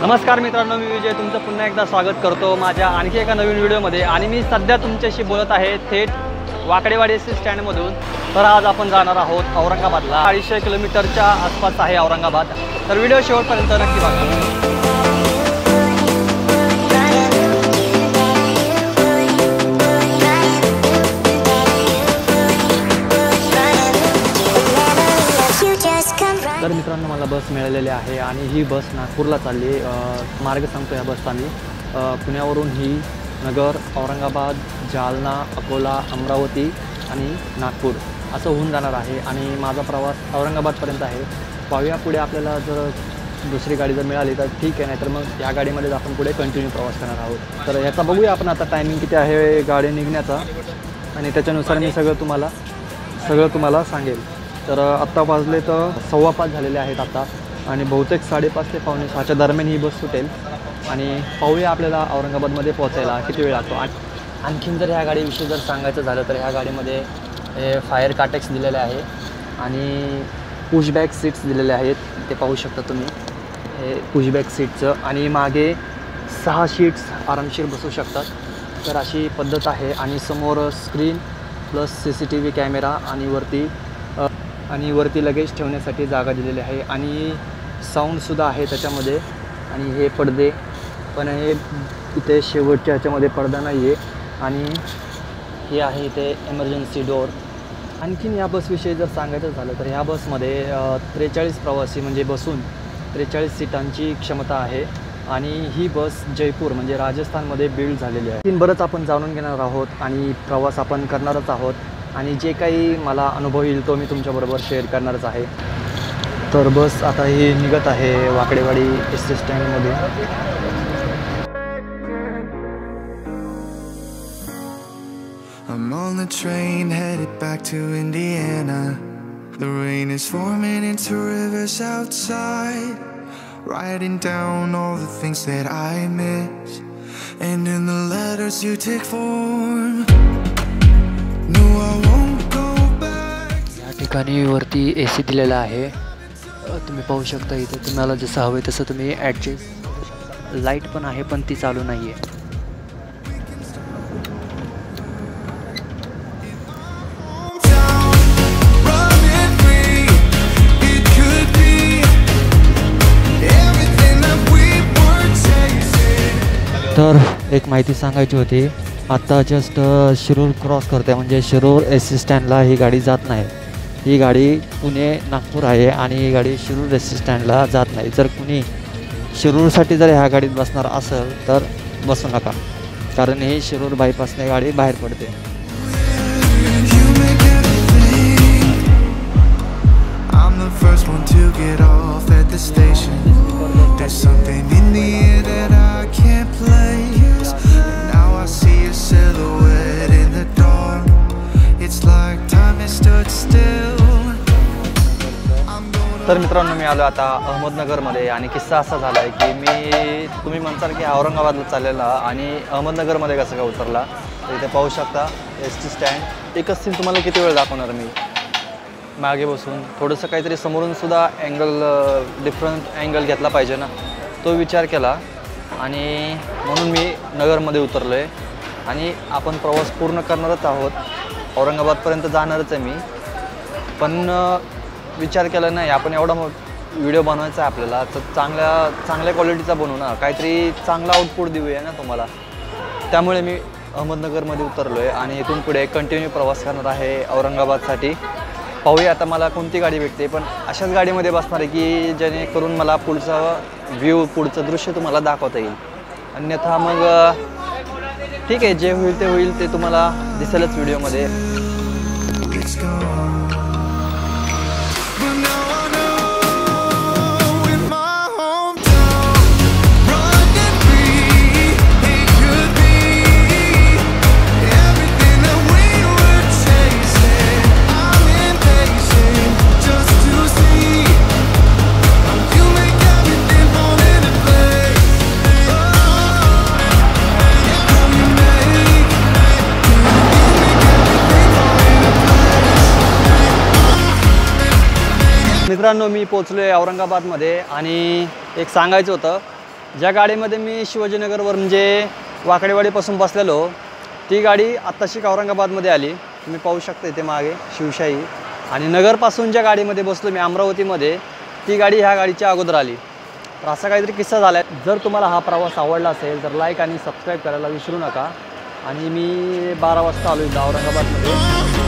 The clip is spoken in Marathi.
नमस्कार मित्रांनो, मी विजय तुमचं पुन्हा एकदा स्वागत करतो माझ्या आणखी एका नवीन व्हिडिओमध्ये। आणि मी सध्या तुमच्याशी बोलत आहे थेट वाकडेवाडी एस स्टँडमधून। तर आज आपण जाणार आहोत औरंगाबादला। 250 किलोमीटरच्या आसपास आहे औरंगाबाद। तर व्हिडिओ शेवटपर्यंत नक्की बघा। तर मित्रांनो, मला बस मिळालेली आहे आणि ही बस नागपूरला चालली। मार्ग सांगतो या बसचा मी। पुण्यावरून ही नगर, औरंगाबाद, जालना, अकोला, अमरावती आणि नागपूर असं होऊन जाणार आहे। आणि माझा प्रवास औरंगाबादपर्यंत आहे। पाहूया पुढे आपल्याला जर दुसरी गाडी जर मिळाली तर ठीक आहे, नाहीतर मग या गाडीमध्येच आपण पुढे कंटिन्यू प्रवास करणार आहोत। तर याचा बघूया आपण आता टायमिंग किती आहे गाडी निघण्याचा, आणि त्याच्यानुसार मी सगळं तुम्हाला सांगेल। तर आत्ता वाजले तर 5:15 झालेले आहेत आता, आणि बहुतेक 5:30 ते 5:45च्या दरम्यान ही बस सुटेल। आणि पाहूया आपल्याला औरंगाबादमध्ये पोहोचायला किती वेळ लागतो। आणखीन जर ह्या गाडीविषयी जर सांगायचं झालं तर ह्या गाडीमध्ये फायर कार्टेक्स दिलेले आहे आणि पुशबॅक सीट्स दिलेले आहेत, ते पाहू शकता तुम्ही। हे पुशबॅक सीटचं, आणि मागे 6 सीट्स आरामशीर बसू शकतात। तर अशी पद्धत आहे। आणि समोर स्क्रीन प्लस CCTV कॅमेरा, आणि वरती लगेज ठेवण्यासाठी जागा दिलेली आहे, आणि साऊंडसुद्धा आहे त्याच्यामध्ये। आणि हे पडदे पण हे इथे शेवटच्या ह्याच्यामध्ये पडदा नाही आहे, आणि हे आहे इथे एमर्जन्सी डोअर। आणखीन या बसविषयी जर सांगायचं झालं तर ह्या बसमध्ये 43 प्रवासी म्हणजे बसून 43 सीटांची क्षमता आहे। आणि ही बस जयपूर म्हणजे राजस्थानमध्ये बिल्ड झालेली आहे। बरंच आपण जाणून घेणार आहोत आणि प्रवास आपण करणारच आहोत, आणि जे काही मला अनुभव येईल तो मी तुमच्याबरोबर शेअर करणारच आहे। तर बस आता ही निघत आहे Wakdewadi S स्टँडमध्ये। I'm on the train headed back to Indiana. The rain is forming into rivers outside, writing down all the things that I miss, and in the letters you take form. No, I won't go back. या ठिकाणी वरती AC दिलेला आहे, तुम्ही पाहू शकता। इथे तुम्हाला जसं हवं तसं तुम्ही ॲडजस्ट करू शकता। लाईट पण आहे पण ती चालू नाही आहे। तर एक माहिती सांगायची होती, आत्ता जस्ट शिरूर क्रॉस करते, म्हणजे शिरूर एस स्टँडला ही गाडी जात नाही। ही गाडी पुणे नागपूर आहे, आणि ही गाडी शिरूर एस स्टँडला जात नाही। जर कुणी शिरूरसाठी जर ह्या गाडीत बसणार असेल तर बसू नका, कारण ही शिरूर बायपासने गाडी बाहेर पडते। तर मित्रांनो, मी आलो आता अहमदनगरमध्ये, आणि किस्सा असा झाला आहे की तुम्ही म्हणताल की औरंगाबादला चाललेला आणि अहमदनगरमध्ये कसं काय उतरला। तर इथे पाहू शकता ST स्टँड। एकच सीन तुम्हाला किती वेळ दाखवणार मी मागे बसून। थोडंसं काहीतरी समोरूनसुद्धा डिफरंट अँगल घेतला पाहिजे ना, तो विचार केला, आणि म्हणून मी नगरमध्ये उतरलो आहे। आणि आपण प्रवास पूर्ण करणारच आहोत, औरंगाबादपर्यंत जाणारच आहे मी। पण विचार केला नाही, आपण एवढा व्हिडिओ बनवायचा आहे आपल्याला, तर चांगल्या क्वालिटीचा बनवू ना, काहीतरी चांगला आउटपुट देऊया ना तुम्हाला। त्यामुळे मी अहमदनगरमध्ये उतरलो आहे, आणि इथून पुढे कंटिन्यू प्रवास करणार आहे औरंगाबादसाठी। पाहूया आता मला कोणती गाडी भेटते, पण अशाच गाडीमध्ये बसणार आहे की जेणेकरून मला पुढचा व्ह्यू, पुढचं दृश्य तुम्हाला दाखवता येईल। अन्यथा मग ठीक आहे, जे होईल ते होईल, ते तुम्हाला दिसेलच व्हिडिओमध्ये। मित्रांनो, मी पोचलो आहे औरंगाबादमध्ये, आणि एक सांगायचं होतं ज्या गाडीमध्ये मी शिवाजीनगरवर म्हणजे वाकडेवाडीपासून बसलेलो ती गाडी आत्ताशी औरंगाबादमध्ये आली। तुम्ही पाहू शकता इथे मागे शिवशाही आणि नगरपासून ज्या गाडीमध्ये बसलो मी अमरावतीमध्ये ती गाडी ह्या गाडीच्या अगोदर आली। तर असा काहीतरी किस्सा झाला आहे। जर तुम्हाला हा प्रवास आवडला असेल तर लाईक आणि सबस्क्राईब करायला विसरू नका। आणि मी 12 वाजता आलो इथं औरंगाबादमध्ये।